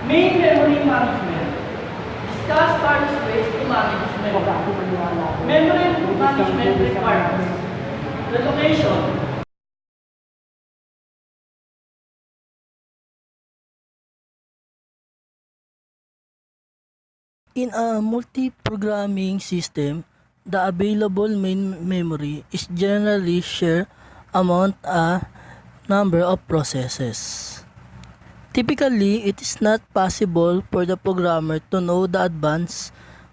Main memory management. Discuss various ways to manage memory. Memory management requirements. Relocation. In a multi-programming system, the available main memory is generally shared among a number of processes. Typically, it is not possible for the programmer to know the advance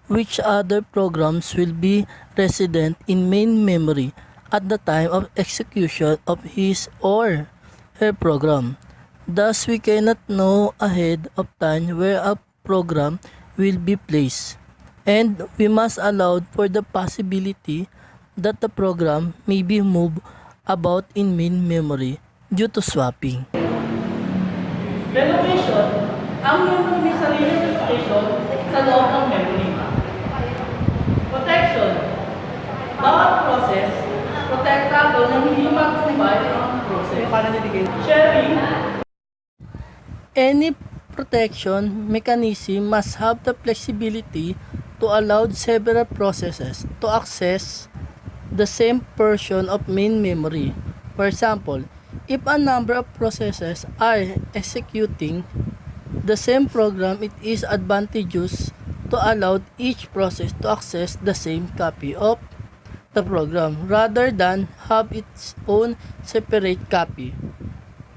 which other programs will be resident in main memory at the time of execution of his or her program. Thus, we cannot know ahead of time where a program will be placed, and we must allow for the possibility that the program may be moved about in main memory due to swapping. Relocation. Ang memory may sariling relocation sa loob ng memory. Protection. Bawat process, protektado na hindi mag-combine ang process. Sharing. Any protection mechanism must have the flexibility to allow several processes to access the same portion of main memory. For example, if a number of processes are executing the same program, it is advantageous to allow each process to access the same copy of the program rather than have its own separate copy.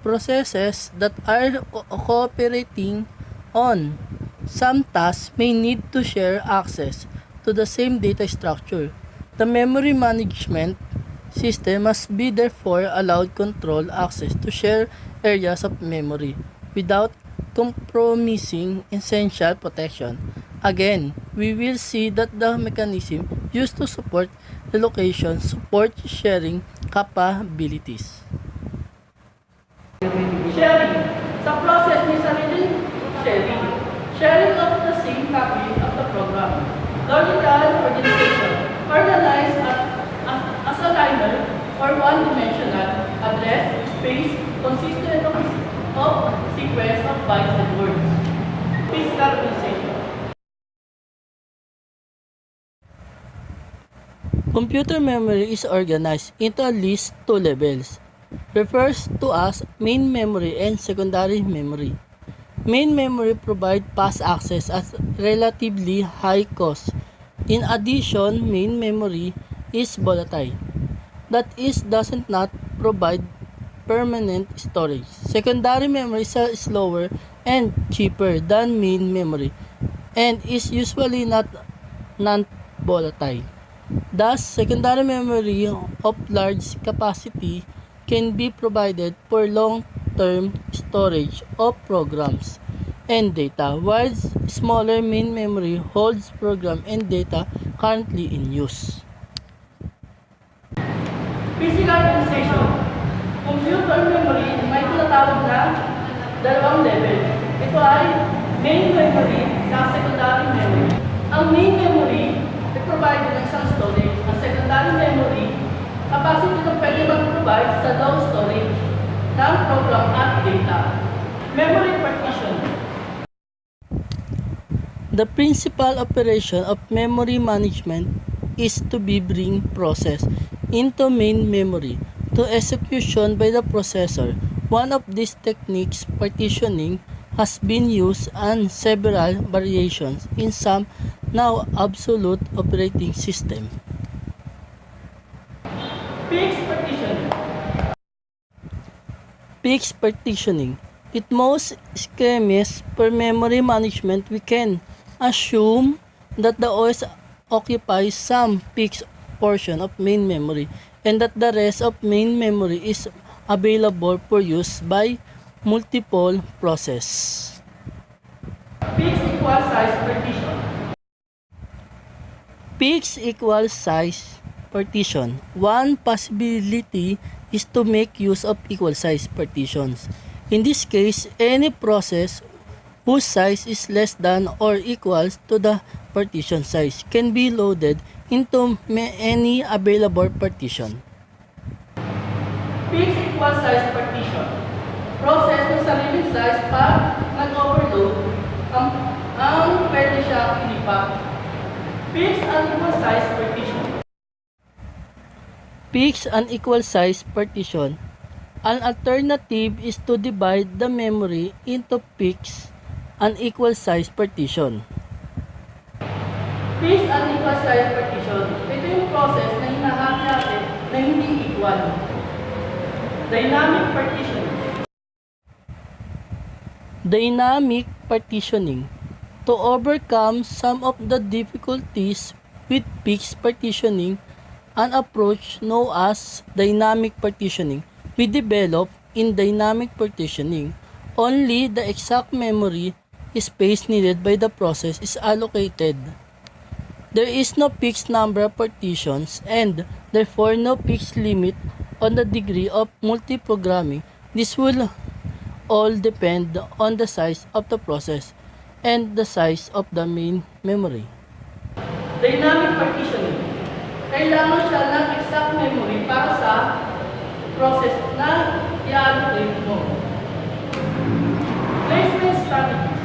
Processes that are cooperating on some tasks may need to share access to the same data structure. The memory management system must be therefore allowed control access to share areas of memory without compromising essential protection. Again, we will see that the mechanism used to support relocation support sharing capabilities. Sharing. Sa process may sariling sharing. Sharing of the same copy of the program. Logical organization. Organized as a liner or one-dimensional address space consistent of sequence of bytes and words. Physical organization. Computer memory is organized into at least two levels. Refers to as main memory and secondary memory. Main memory provides fast access at relatively high cost. In addition, main memory is volatile. That is, does not provide permanent storage. Secondary memory is slower and cheaper than main memory and is usually not non-volatile. Thus, secondary memory of large capacity can be provided for long-term storage of programs and data, while smaller main memory holds program and data currently in use. Physical organization. Computer memory may tinatawag na dalawang level. Ito ay main memory at secondary memory. Ang main memory ay provide ng isang storage. Ang secondary memory capacity na pwede mag-provide sa long storage ng program at data. Memory partition. The principal operation of memory management is to be bring process into main memory to execution by the processor. One of these techniques, partitioning, has been used and several variations in some now absolute operating system. Fixed partitioning. Fixed partitioning. With most schemes for memory management, we can assume that the OS occupies some fixed portion of main memory and that the rest of main memory is available for use by multiple processes. Fixed equal size partition. Fixed equal size partition. One possibility is to make use of equal size partitions. In this case, any process whose size is less than or equals to the partition size can be loaded into any available partition. Fixed equal size partition. Process ng sariling size pag nag-overload ang pwede siya ilipat. Fix an equal size partition. Fix an equal size partition. An alternative is to divide the memory into fixed and equal size partition. Fix an equal size partition. Ito yung process na hinahati natin na hindi equal. Dynamic partitioning. Dynamic partitioning. To overcome some of the difficulties with fixed partitioning, an approach known as dynamic partitioning we develop. In dynamic partitioning, only the exact memory space needed by the process is allocated. There is no fixed number of partitions and therefore no fixed limit on the degree of multiprogramming. This will all depend on the size of the process and the size of the main memory. Dynamic partitioning. Kailangan siya ng exact memory para sa process na i-allocate mo. Placement strategies.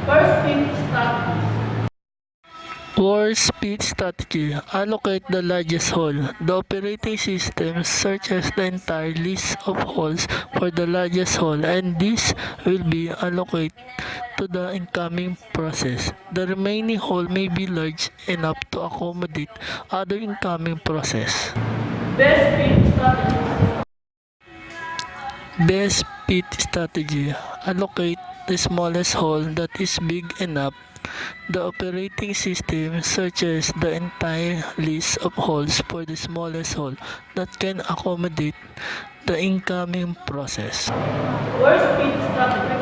First thing, strategies. For speed strategy, allocate the largest hole. The operating system searches the entire list of holes for the largest hole, and this will be allocated to the incoming process. The remaining hole may be large enough to accommodate other incoming process. Best fit strategy. Best fit strategy. Allocate the smallest hole that is big enough. The operating system searches the entire list of holes for the smallest hole that can accommodate the incoming process. Worst fit strategy.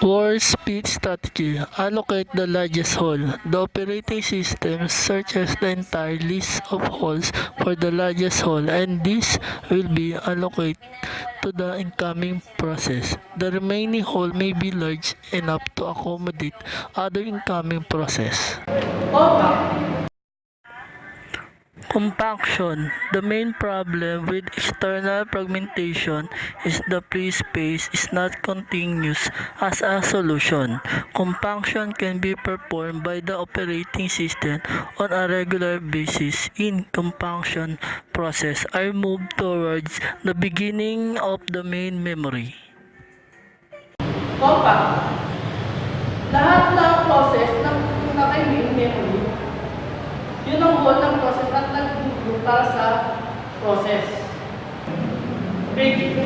For speed strategy, allocate the largest hole. The operating system searches the entire list of holes for the largest hole, and this will be allocated to the incoming process. The remaining hole may be large enough to accommodate other incoming process. Compaction. The main problem with external fragmentation is the free space is not continuous as a solution. Compaction can be performed by the operating system on a regular basis. In compaction process are moved towards the beginning of the main memory. Compact. Lahat ng process ng main memory, yun ang goal ng process at nag-group para sa process. Paging.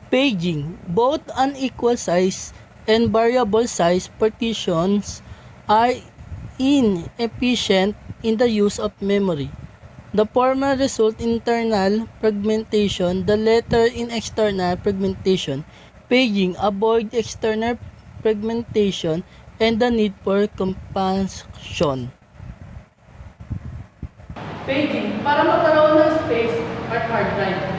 Paging. Both unequal size and variable size partitions are inefficient in the use of memory. The former result in internal fragmentation, the latter in external fragmentation. Paging avoid external fragmentation and the need for compaction. Paging. Para magkaroon ng space at hard drive.